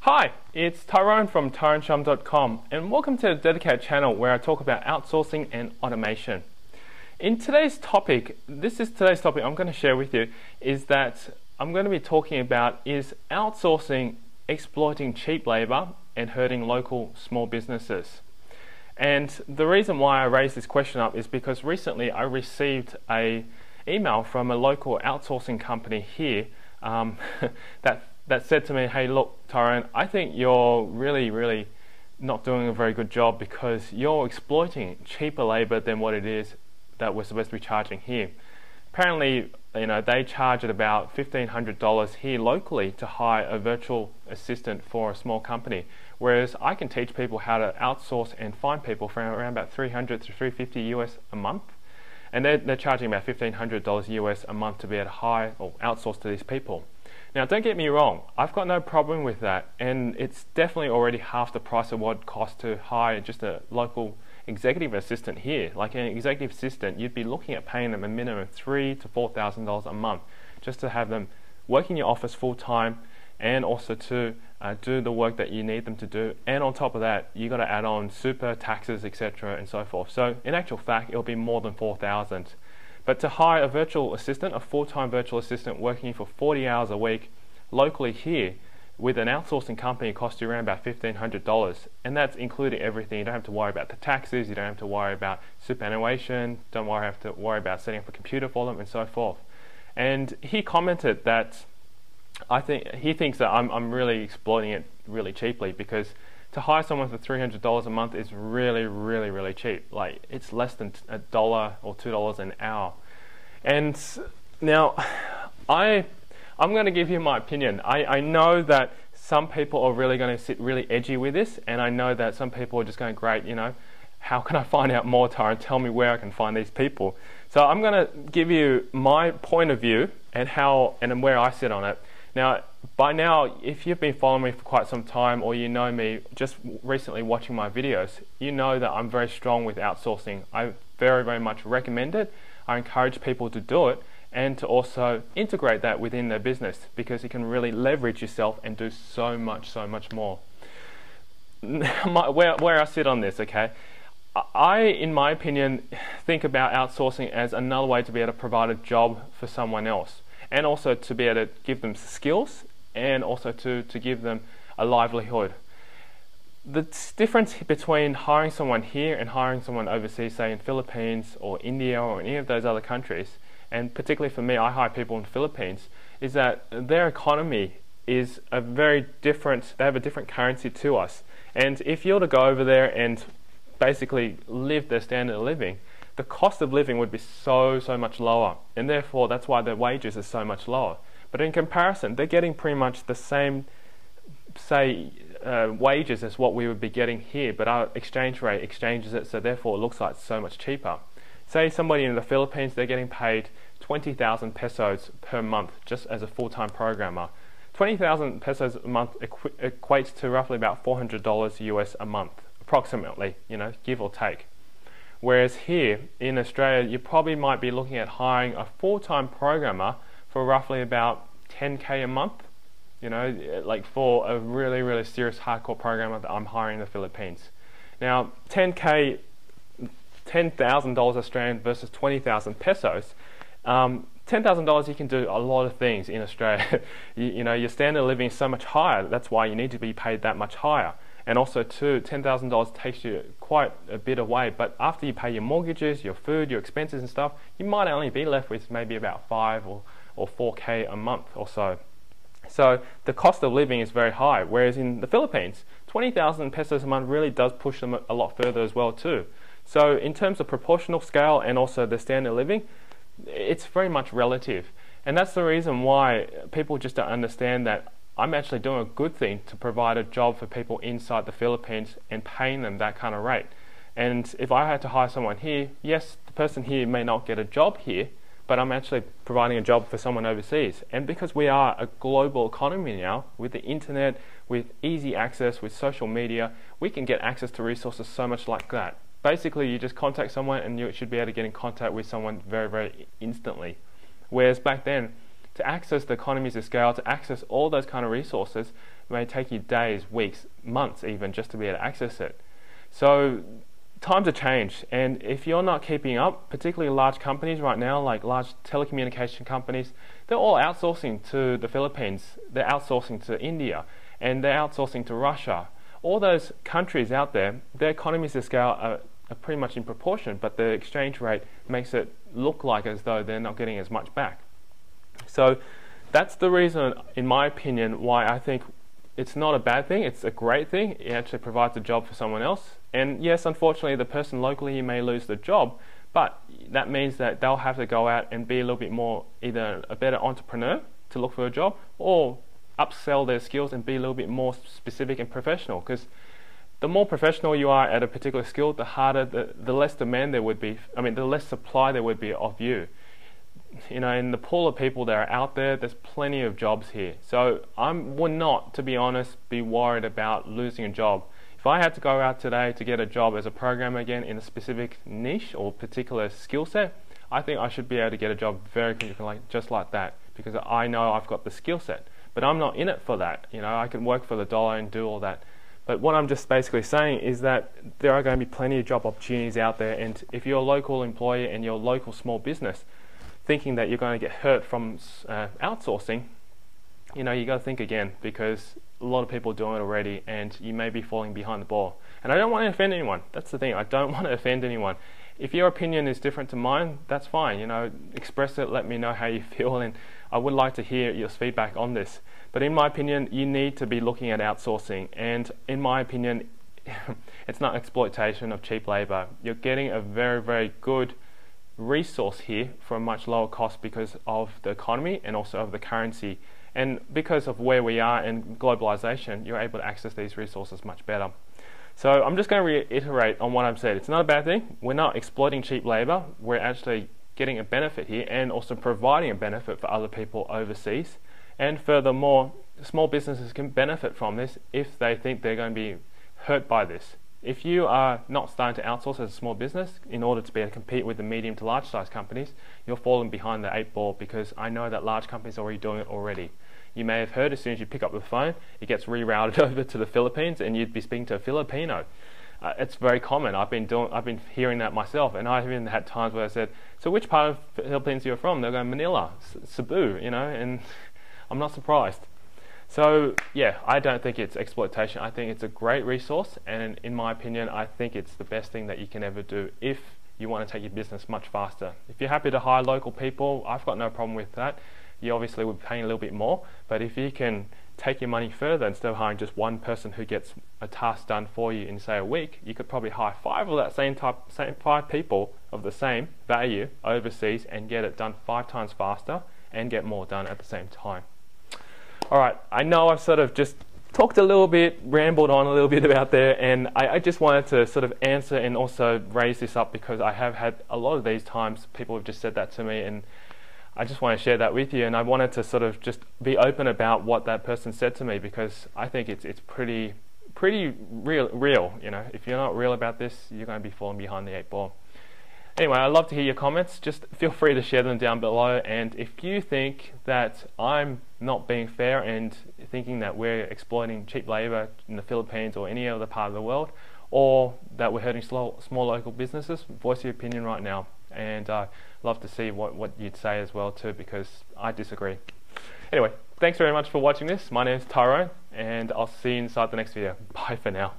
Hi, it's Tyrone from tyroneshum.com and welcome to the dedicated channel where I talk about outsourcing and automation. In today's topic, I'm going to share with you is that I'm going to be talking about is outsourcing exploiting cheap labor and hurting local small businesses. And the reason why I raised this question up is because recently I received an email from a local outsourcing company here that said to me, hey look Tyrone, I think you're really not doing a very good job because you're exploiting cheaper labor than what it is that we're supposed to be charging here. Apparently, they charge at about $1,500 here locally to hire a virtual assistant for a small company, whereas I can teach people how to outsource and find people for around about $300 to $350 US a month, and they're charging about $1,500 US a month to be able to hire or outsource to these people. Now, don't get me wrong, I've got no problem with that, and it's definitely already half the price of what it costs to hire just a local executive assistant here. Like an executive assistant, you'd be looking at paying them a minimum of $3,000 to $4,000 a month just to have them work in your office full time and also to do the work that you need them to do. And on top of that, you got to add on super taxes, etc., and so forth. So in actual fact, it'll be more than $4,000. But to hire a virtual assistant, a full-time virtual assistant working for 40 hours a week locally here with an outsourcing company, costs you around about $1,500, and that's including everything. You don't have to worry about the taxes, you don't have to worry about superannuation, don't have to worry about setting up a computer for them and so forth. And he commented that he thinks that I'm really exploiting it really cheaply, because to hire someone for $300 a month is really cheap. Like, it's less than $1 or $2 an hour. And now I'm going to give you my opinion. I know that some people are really going to sit really edgy with this, and I know that some people are just going, great, how can I find out more, Tyrone? Tell me where I can find these people. So I'm going to give you my point of view and where I sit on it. Now, by now, if you've been following me for quite some time, or you know me just recently watching my videos, you know that I'm very strong with outsourcing. I very much recommend it. I encourage people to do it, and to also integrate that within their business, because you can really leverage yourself and do so much more. Where I sit on this, okay? In my opinion, think about outsourcing as another way to be able to provide a job for someone else, and also to be able to give them skills, and also to give them a livelihood. The difference between hiring someone here and hiring someone overseas, say in Philippines or India or any of those other countries, and particularly for me, I hire people in the Philippines, is that their economy is they have a different currency to us. And if you were to go over there and basically live their standard of living, the cost of living would be so much lower, and therefore that's why their wages are so much lower. But in comparison, they're getting pretty much the same, wages as what we would be getting here, but our exchange rate exchanges it, so therefore it looks like it's so much cheaper. Say somebody in the Philippines, they're getting paid 20,000 pesos per month just as a full-time programmer. 20,000 pesos a month equates to roughly about $400 US a month, approximately, give or take. Whereas here in Australia, you probably might be looking at hiring a full-time programmer for roughly about 10K a month, like for a really serious hardcore programmer that I'm hiring in the Philippines. Now, 10K, $10,000 Australian versus 20,000 pesos. $10,000, you can do a lot of things in Australia. Your standard of living is so much higher. That's why you need to be paid that much higher. And also too, $10,000 takes you quite a bit away, but after you pay your mortgages, your food, your expenses and stuff, you might only be left with maybe about 5 or 4K a month or so. So the cost of living is very high, whereas in the Philippines, 20,000 pesos a month really does push them a lot further as well too. So in terms of proportional scale and also the standard of living, it's very much relative. And that's the reason why people just don't understand that I'm actually doing a good thing to provide a job for people inside the Philippines and paying them that kind of rate. And if I had to hire someone here, yes, the person here may not get a job here, but I'm actually providing a job for someone overseas. And because we are a global economy now, with the internet, with easy access, with social media, we can get access to resources so much like that. Basically, you just contact someone and you should be able to get in contact with someone very instantly. Whereas back then, to access the economies of scale, to access all those kind of resources, may take you days, weeks, months even just to be able to access it. So times have changed, and if you're not keeping up, particularly large companies right now, like large telecommunication companies, they're all outsourcing to the Philippines, they're outsourcing to India, and they're outsourcing to Russia. All those countries out there, their economies of scale are pretty much in proportion, but the exchange rate makes it look like as though they're not getting as much back. So that's the reason, in my opinion, why I think it's not a bad thing, it's a great thing. It actually provides a job for someone else. And yes, unfortunately, the person locally may lose the job, but that means that they'll have to go out and be a little bit more, either a better entrepreneur to look for a job, or upsell their skills and be a little bit more specific and professional. Because the more professional you are at a particular skill, the harder, the less demand there would be, the less supply there would be of you. You know, in the pool of people that are out there, there's plenty of jobs here. So I would not, to be honest, be worried about losing a job. If I had to go out today to get a job as a programmer again in a specific niche or particular skill set, I think I should be able to get a job very quickly, just like that, because I know I've got the skill set. But I'm not in it for that. You know, I can work for the dollar and do all that. But what I'm just basically saying is that there are going to be plenty of job opportunities out there, and if you're a local employer and you're a local small business, thinking that you're going to get hurt from outsourcing, you know, you got to think again, because a lot of people are doing it already, and you may be falling behind the ball. And I don't want to offend anyone. That's the thing. I don't want to offend anyone. If your opinion is different to mine, that's fine. You know, express it. Let me know how you feel, and I would like to hear your feedback on this. But in my opinion, you need to be looking at outsourcing. And in my opinion, it's not exploitation of cheap labor. You're getting a very, very good resource here for a much lower cost because of the economy and also of the currency, and because of where we are in globalization, you're able to access these resources much better. So I'm just going to reiterate on what I've said. It's not a bad thing. We're not exploiting cheap labor. We're actually getting a benefit here and also providing a benefit for other people overseas. And furthermore, small businesses can benefit from this if they think they're going to be hurt by this. If you are not starting to outsource as a small business in order to be able to compete with the medium to large size companies, you're falling behind the 8 ball, because I know that large companies are already doing it already. You may have heard, as soon as you pick up the phone, it gets rerouted over to the Philippines and you'd be speaking to a Filipino. It's very common. I've been hearing that myself, and I've even had times where I said, so which part of the Philippines are you from? They're going, Manila, Cebu, you know, and I'm not surprised. So yeah, I don't think it's exploitation. I think it's a great resource, and in my opinion, I think it's the best thing that you can ever do if you want to take your business much faster. If you're happy to hire local people, I've got no problem with that. You obviously would be paying a little bit more, but if you can take your money further, instead of hiring just one person who gets a task done for you in, say, a week, you could probably hire 5 of that same 5 people of the same value overseas and get it done 5 times faster and get more done at the same time. Alright, I know I've sort of just talked a little bit, rambled on a little bit about there, and I just wanted to sort of answer and also raise this up, because I have had a lot of these times people have just said that to me, and I just want to share that with you. And I wanted to sort of just be open about what that person said to me, because I think it's pretty real. You know, if you're not real about this, you're going to be falling behind the 8 ball. Anyway, I'd love to hear your comments. Just feel free to share them down below, and if you think that I'm not being fair and thinking that we're exploiting cheap labor in the Philippines or any other part of the world, or that we're hurting small local businesses, voice your opinion right now, and I'd love to see what you'd say as well too, because I disagree. Anyway, thanks very much for watching this. My name is Tyrone, and I'll see you inside the next video. Bye for now.